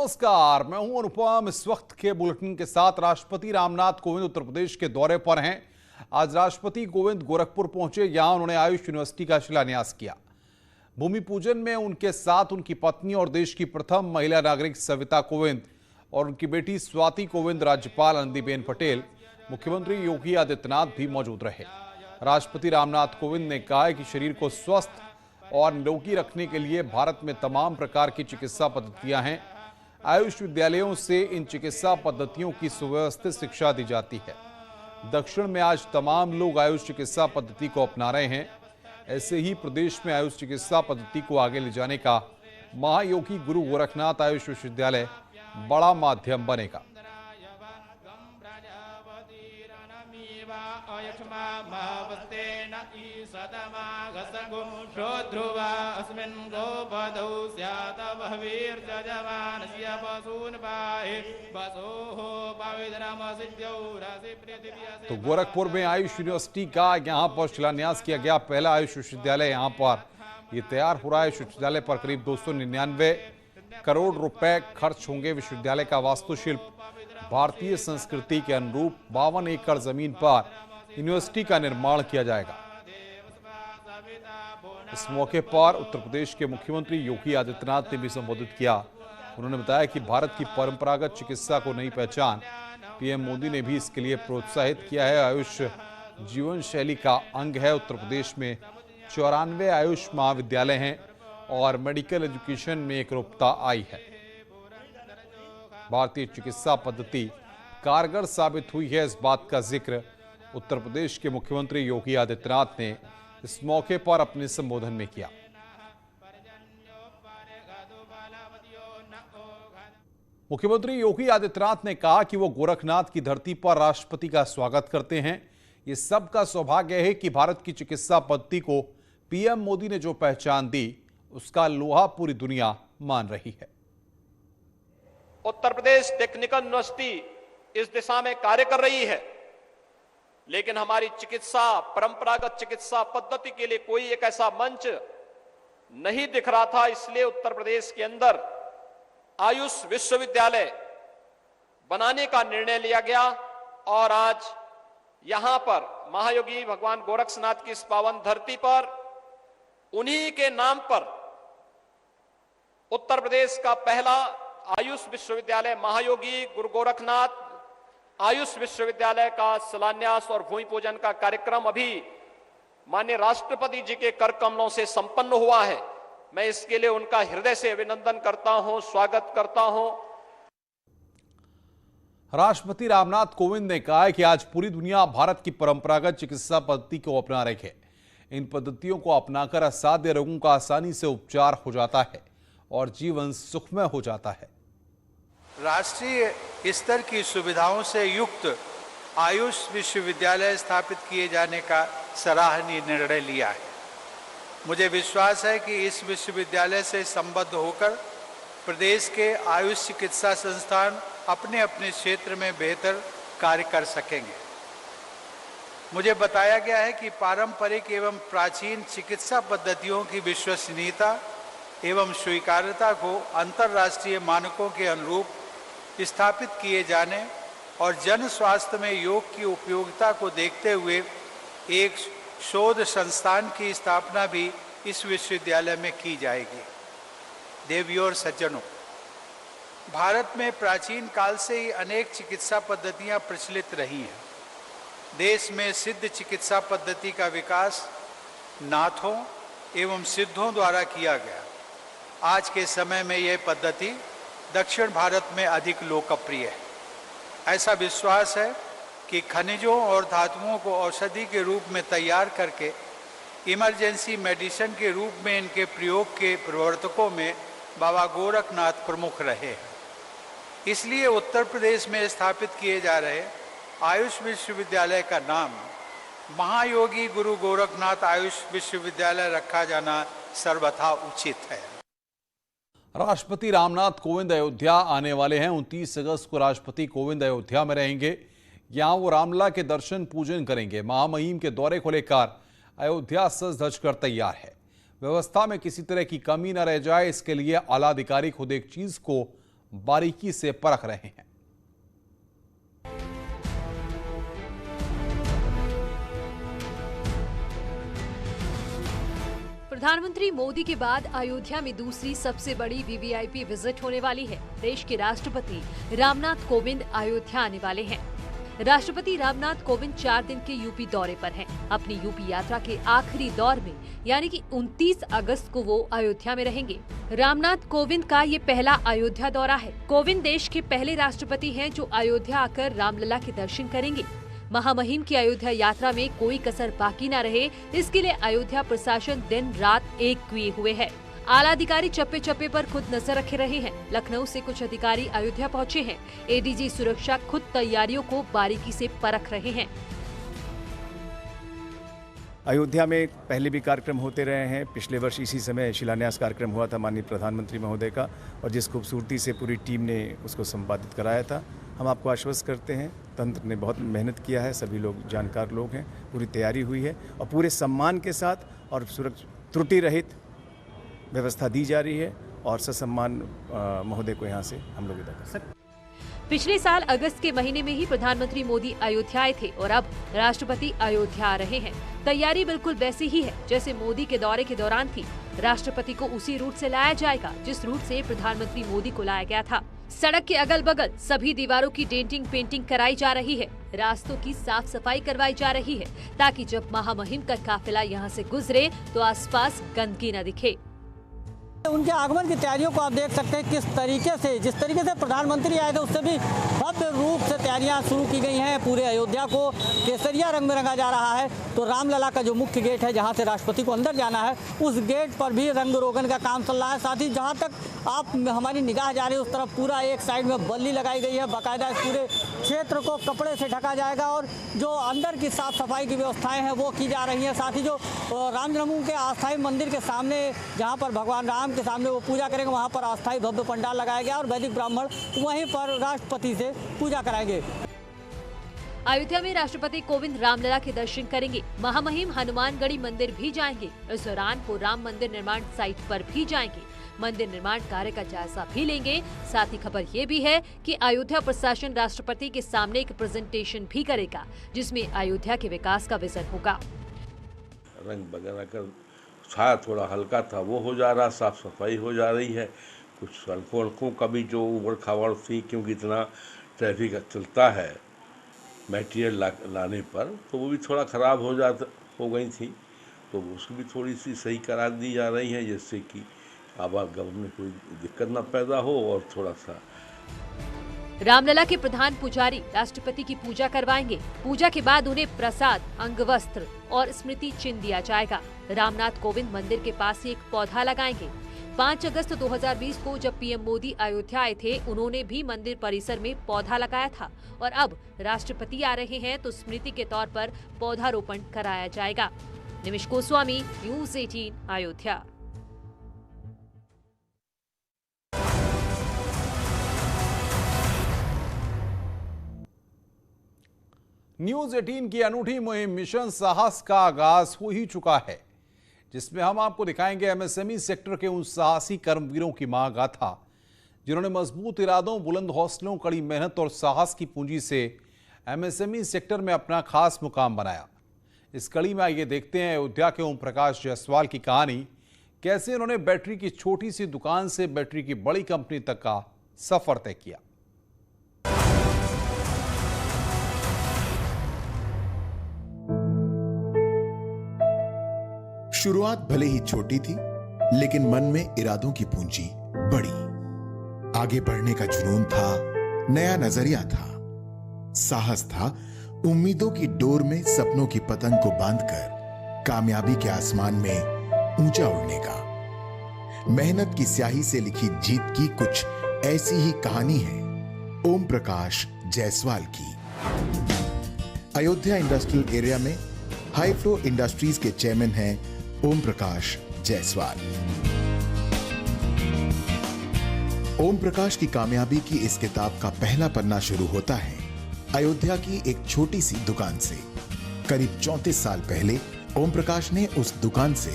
नमस्कार, मैं हूं अनुपम। इस वक्त के बुलेटिन के साथ राष्ट्रपति रामनाथ कोविंद उत्तर प्रदेश के दौरे पर हैं। आज राष्ट्रपति कोविंद गोरखपुर पहुंचे। यहां उन्होंने आयुष यूनिवर्सिटी का शिलान्यास किया। भूमि पूजन में उनके साथ उनकी पत्नी और देश की प्रथम महिला नागरिक सविता कोविंद और उनकी बेटी स्वाति कोविंद, राज्यपाल आनंदीबेन पटेल, मुख्यमंत्री योगी आदित्यनाथ भी मौजूद रहे। राष्ट्रपति रामनाथ कोविंद ने कहा कि शरीर को स्वस्थ और निरोगी रखने के लिए भारत में तमाम प्रकार की चिकित्सा पद्धतियां हैं। आयुष विद्यालयों से इन चिकित्सा पद्धतियों की सुव्यवस्थित शिक्षा दी जाती है। दक्षिण में आज तमाम लोग आयुष चिकित्सा पद्धति को अपना रहे हैं। ऐसे ही प्रदेश में आयुष चिकित्सा पद्धति को आगे ले जाने का महायोगी गुरु गोरखनाथ आयुष विश्वविद्यालय बड़ा माध्यम बनेगा। तो गोरखपुर में आयुष यूनिवर्सिटी का यहां पर शिलान्यास किया गया। पहला आयुष विश्वविद्यालय यहां पर ये तैयार हो रहा है। इस विश्वविद्यालय पर करीब 299 करोड़ रुपए खर्च होंगे। विश्वविद्यालय का वास्तुशिल्प भारतीय संस्कृति के अनुरूप 52 एकड़ जमीन पर यूनिवर्सिटी का निर्माण किया जाएगा। इस मौके पर उत्तर प्रदेश के मुख्यमंत्री योगी आदित्यनाथ ने भी संबोधित किया। उन्होंने बताया कि भारत की परंपरागत चिकित्सा को नई पहचान पीएम मोदी ने भी इसके लिए प्रोत्साहित किया है। आयुष जीवन शैली का अंग है। उत्तर प्रदेश में 94 आयुष महाविद्यालय हैं और मेडिकल एजुकेशन में एकरूपता आई है। भारतीय चिकित्सा पद्धति कारगर साबित हुई है, इस बात का जिक्र उत्तर प्रदेश के मुख्यमंत्री योगी आदित्यनाथ ने इस मौके पर अपने संबोधन में किया। मुख्यमंत्री योगी आदित्यनाथ ने कहा कि वो गोरखनाथ की धरती पर राष्ट्रपति का स्वागत करते हैं। ये सबका सौभाग्य है कि भारत की चिकित्सा पद्धति को पीएम मोदी ने जो पहचान दी, उसका लोहा पूरी दुनिया मान रही है। उत्तर प्रदेश टेक्निकल यूनिवर्सिटी इस दिशा में कार्य कर रही है, लेकिन हमारी चिकित्सा, परंपरागत चिकित्सा पद्धति के लिए कोई एक ऐसा मंच नहीं दिख रहा था। इसलिए उत्तर प्रदेश के अंदर आयुष विश्वविद्यालय बनाने का निर्णय लिया गया और आज यहां पर महायोगी भगवान गोरक्षनाथ की इस पावन धरती पर उन्हीं के नाम पर उत्तर प्रदेश का पहला आयुष विश्वविद्यालय महायोगी गुरु गोरखनाथ आयुष विश्वविद्यालय का शिलान्यास और भूमि पूजन का कार्यक्रम अभी माननीय राष्ट्रपति जी के कर कमलों से संपन्न हुआ है। मैं इसके लिए उनका हृदय से अभिनंदन करता हूं, स्वागत करता हूं। राष्ट्रपति रामनाथ कोविंद ने कहा है कि आज पूरी दुनिया भारत की परंपरागत चिकित्सा पद्धति को अपना रही है। इन पद्धतियों को अपनाकर असाध्य रोगों का आसानी से उपचार हो जाता है और जीवन सुखमय हो जाता है। राष्ट्रीय स्तर की सुविधाओं से युक्त आयुष विश्वविद्यालय स्थापित किए जाने का सराहनीय निर्णय लिया है। मुझे विश्वास है कि इस विश्वविद्यालय से संबद्ध होकर प्रदेश के आयुष चिकित्सा संस्थान अपने अपने क्षेत्र में बेहतर कार्य कर सकेंगे। मुझे बताया गया है कि पारंपरिक एवं प्राचीन चिकित्सा पद्धतियों की विश्वसनीयता एवं स्वीकार्यता को अंतर्राष्ट्रीय मानकों के अनुरूप स्थापित किए जाने और जन स्वास्थ्य में योग की उपयोगिता को देखते हुए एक शोध संस्थान की स्थापना भी इस विश्वविद्यालय में की जाएगी। देवियों और सज्जनों, भारत में प्राचीन काल से ही अनेक चिकित्सा पद्धतियां प्रचलित रही हैं। देश में सिद्ध चिकित्सा पद्धति का विकास नाथों एवं सिद्धों द्वारा किया गया। आज के समय में यह पद्धति दक्षिण भारत में अधिक लोकप्रिय है। ऐसा विश्वास है कि खनिजों और धातुओं को औषधि के रूप में तैयार करके इमरजेंसी मेडिसिन के रूप में इनके प्रयोग के प्रवर्तकों में बाबा गोरखनाथ प्रमुख रहे हैं। इसलिए उत्तर प्रदेश में स्थापित किए जा रहे आयुष विश्वविद्यालय का नाम महायोगी गुरु गोरखनाथ आयुष विश्वविद्यालय रखा जाना सर्वथा उचित है। राष्ट्रपति रामनाथ कोविंद अयोध्या आने वाले हैं। 29 अगस्त को राष्ट्रपति कोविंद अयोध्या में रहेंगे। यहां वो रामलला के दर्शन पूजन करेंगे। महामहिम के दौरे को लेकर अयोध्या सज धज कर तैयार है। व्यवस्था में किसी तरह की कमी न रह जाए, इसके लिए आला अधिकारी खुद एक चीज को बारीकी से परख रहे हैं। प्रधानमंत्री मोदी के बाद अयोध्या में दूसरी सबसे बड़ी वीवीआईपी विजिट होने वाली है। देश के राष्ट्रपति रामनाथ कोविंद अयोध्या आने वाले हैं। राष्ट्रपति रामनाथ कोविंद 4 दिन के यूपी दौरे पर हैं। अपनी यूपी यात्रा के आखिरी दौर में यानी कि 29 अगस्त को वो अयोध्या में रहेंगे। रामनाथ कोविंद का ये पहला अयोध्या दौरा है। कोविंद देश के पहले राष्ट्रपति हैं जो अयोध्या आकर रामलला के दर्शन करेंगे। महामहिम की अयोध्या यात्रा में कोई कसर बाकी न रहे, इसके लिए अयोध्या प्रशासन दिन रात एक किए हुए है। आला अधिकारी चप्पे चप्पे पर खुद नजर रखे रहे हैं। लखनऊ से कुछ अधिकारी अयोध्या पहुंचे हैं। एडीजी सुरक्षा खुद तैयारियों को बारीकी से परख रहे हैं। अयोध्या में पहले भी कार्यक्रम होते रहे हैं। पिछले वर्ष इसी समय शिलान्यास कार्यक्रम हुआ था माननीय प्रधानमंत्री महोदय का, और जिस खूबसूरती से पूरी टीम ने उसको संपादित कराया था। हम आपको आश्वस्त करते हैं, तंत्र ने बहुत मेहनत किया है, सभी लोग जानकार लोग हैं, पूरी तैयारी हुई है और पूरे सम्मान के साथ और त्रुटि रहित व्यवस्था दी जा रही है और ससम्मान महोदय को यहाँ से हम लोग विदा कर सकते हैं। पिछले साल अगस्त के महीने में ही प्रधानमंत्री मोदी अयोध्या आए थे और अब राष्ट्रपति अयोध्या आ रहे हैं। तैयारी बिल्कुल वैसी ही है जैसे मोदी के दौरे के दौरान थी। राष्ट्रपति को उसी रूट से लाया जाएगा जिस रूट से प्रधानमंत्री मोदी को लाया गया था। सड़क के अगल बगल सभी दीवारों की डेंटिंग पेंटिंग कराई जा रही है। रास्तों की साफ सफाई करवाई जा रही है ताकि जब महामहिम का काफिला यहाँ से गुजरे तो आसपास गंदगी न दिखे। उनके आगमन की तैयारियों को आप देख सकते हैं किस तरीके से, जिस तरीके से प्रधानमंत्री आए थे उससे भी भव्य रूप से तैयारियां शुरू की गई हैं। पूरे अयोध्या को केसरिया रंग में रंगा जा रहा है। तो रामलला का जो मुख्य गेट है जहां से राष्ट्रपति को अंदर जाना है, उस गेट पर भी रंग रोगन का काम चल रहा है। साथ ही जहां तक आप हमारी निगाह जा रही है उस तरफ पूरा एक साइड में बल्ली लगाई गई है। बाकायदा इस पूरे क्षेत्र को कपड़े से ढका जाएगा और जो अंदर की साफ सफाई की व्यवस्थाएं हैं वो की जा रही हैं। साथ ही जो राम जन्मभूमि के अस्थायी मंदिर के सामने जहाँ पर भगवान राम के सामने वो पूजा करेंगे, वहाँ पर अस्थायी भव्य पंडाल लगाया गया और वैदिक ब्राह्मण वहीं पर राष्ट्रपति से पूजा कराएंगे। अयोध्या में राष्ट्रपति कोविंद रामलला के दर्शन करेंगे। महामहिम हनुमानगढ़ी मंदिर भी जाएंगे। इस दौरान वो राम मंदिर निर्माण साइट पर भी जाएंगे। मंदिर निर्माण कार्य का जायजा भी लेंगे। साथ ही खबर ये भी है कि अयोध्या प्रशासन राष्ट्रपति के सामने एक प्रेजेंटेशन भी करेगा जिसमें अयोध्या के विकास का विजन होगा। रंग वगैरह का छाया थोड़ा हल्का था वो हो जा रहा, साफ सफाई हो जा रही है। कुछ सड़कों का भी जो उबड़ खाबड़ थी, क्योंकि इतना ट्रैफिक चलता है मटेरियल लाने पर, तो वो भी थोड़ा ख़राब हो गई थी, तो उसकी भी थोड़ी सी सही करा दी जा रही है जिससे कि आवागमन में कोई दिक्कत ना पैदा हो। और थोड़ा सा रामलला के प्रधान पुजारी राष्ट्रपति की पूजा करवाएंगे। पूजा के बाद उन्हें प्रसाद, अंगवस्त्र और स्मृति चिन्ह दिया जाएगा। रामनाथ कोविंद मंदिर के पास ही एक पौधा लगाएंगे। 5 अगस्त 2020 को जब पीएम मोदी अयोध्या आए थे, उन्होंने भी मंदिर परिसर में पौधा लगाया था और अब राष्ट्रपति आ रहे हैं तो स्मृति के तौर पर पौधारोपण कराया जाएगा। निमिष गोस्वामी, न्यूज़ 18, अयोध्या। न्यूज़ 18 की अनूठी मुहिम मिशन साहस का आगाज हो ही चुका है, जिसमें हम आपको दिखाएंगे एमएसएमई सेक्टर के उन साहसी कर्मवीरों की महागाथा जिन्होंने मजबूत इरादों, बुलंद हौसलों, कड़ी मेहनत और साहस की पूंजी से एमएसएमई सेक्टर में अपना खास मुकाम बनाया। इस कड़ी में आइए देखते हैं अयोध्या के ओम प्रकाश जायसवाल की कहानी, कैसे उन्होंने बैटरी की छोटी सी दुकान से बैटरी की बड़ी कंपनी तक का सफर तय किया। शुरुआत भले ही छोटी थी, लेकिन मन में इरादों की पूंजी बड़ी। आगे बढ़ने का जुनून था, नया नजरिया था, साहस था, उम्मीदों की डोर में सपनों की पतंग को बांधकर कामयाबी के आसमान में ऊंचा उड़ने का। मेहनत की स्याही से लिखी जीत की कुछ ऐसी ही कहानी है ओम प्रकाश जायसवाल की। अयोध्या इंडस्ट्रियल एरिया में हाई फ्लो इंडस्ट्रीज के चेयरमैन हैं ओम प्रकाश जायसवाल। ओम प्रकाश की कामयाबी की इस किताब का पहला पन्ना शुरू होता है अयोध्या की एक छोटी सी दुकान से। करीब 34 साल पहले ओम प्रकाश ने उस दुकान से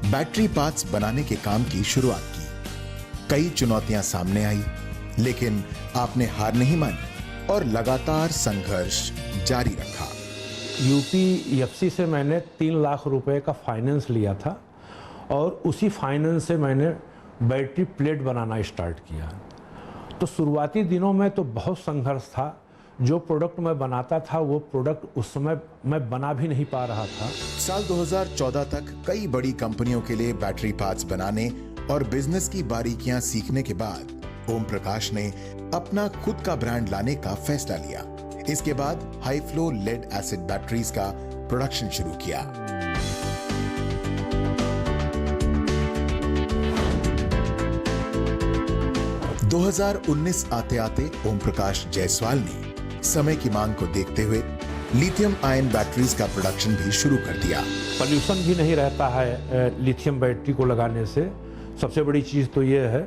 बैटरी पार्ट्स बनाने के काम की शुरुआत की। कई चुनौतियां सामने आई, लेकिन आपने हार नहीं मानी और लगातार संघर्ष जारी रखा। यूपीएफसी से मैंने 3 लाख रुपए का फाइनेंस लिया था और उसी फाइनेंस से मैंने बैटरी प्लेट बनाना स्टार्ट किया। तो शुरुआती दिनों में तो बहुत संघर्ष था। जो प्रोडक्ट मैं बनाता था वो प्रोडक्ट उस समय मैं बना भी नहीं पा रहा था। साल 2014 तक कई बड़ी कंपनियों के लिए बैटरी पार्ट्स बनाने और बिजनेस की बारीकियां सीखने के बाद ओम प्रकाश ने अपना खुद का ब्रांड लाने का फैसला लिया। इसके बाद high flow lead acid batteries का प्रोडक्शन शुरू किया। – 2019 आते आते ओम प्रकाश जायसवाल ने समय की मांग को देखते हुए लिथियम आयन बैटरीज का प्रोडक्शन भी शुरू कर दिया। पॉल्यूशन भी नहीं रहता है लिथियम बैटरी को लगाने से, सबसे बड़ी चीज तो ये है।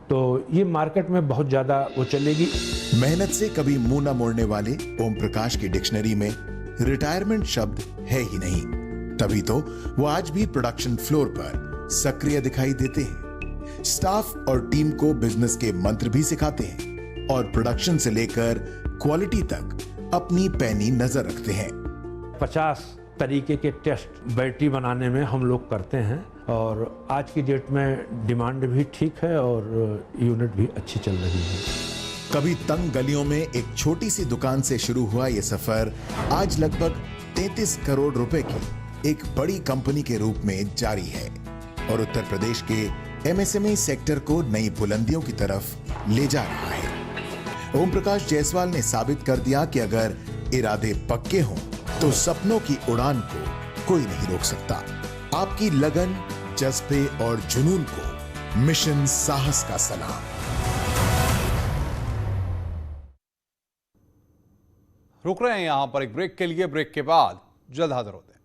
तो ये मार्केट में बहुत ज्यादा वो चलेगी। मेहनत से कभी मुंह न मोड़ने वाले ओम प्रकाश की डिक्शनरी में रिटायरमेंट शब्द है ही नहीं, तभी तो वो आज भी प्रोडक्शन फ्लोर पर सक्रिय दिखाई देते हैं। स्टाफ और टीम को बिजनेस के मंत्र भी सिखाते हैं और प्रोडक्शन से लेकर क्वालिटी तक अपनी पैनी नजर रखते हैं। 50 तरीके के टेस्ट बैटरी बनाने में हम लोग करते हैं और आज की डेट में डिमांड भी ठीक है और यूनिट भी अच्छी चल रही है। कभी तंग गलियों में एक छोटी सी दुकान से शुरू हुआ यह सफर आज लगभग 33 करोड़ रुपए की एक बड़ी कंपनी के रूप में जारी है और उत्तर प्रदेश के एमएसएमई सेक्टर को नई बुलंदियों की तरफ ले जा रहा है। ओम प्रकाश जायसवाल ने साबित कर दिया कि अगर इरादे पक्के हों तो सपनों की उड़ान को कोई नहीं रोक सकता। आपकी लगन, जज्बे और जुनून को मिशन साहस का सलाम। रुक रहे हैं यहां पर एक ब्रेक के लिए। ब्रेक के बाद जल्द हाजिर होते हैं।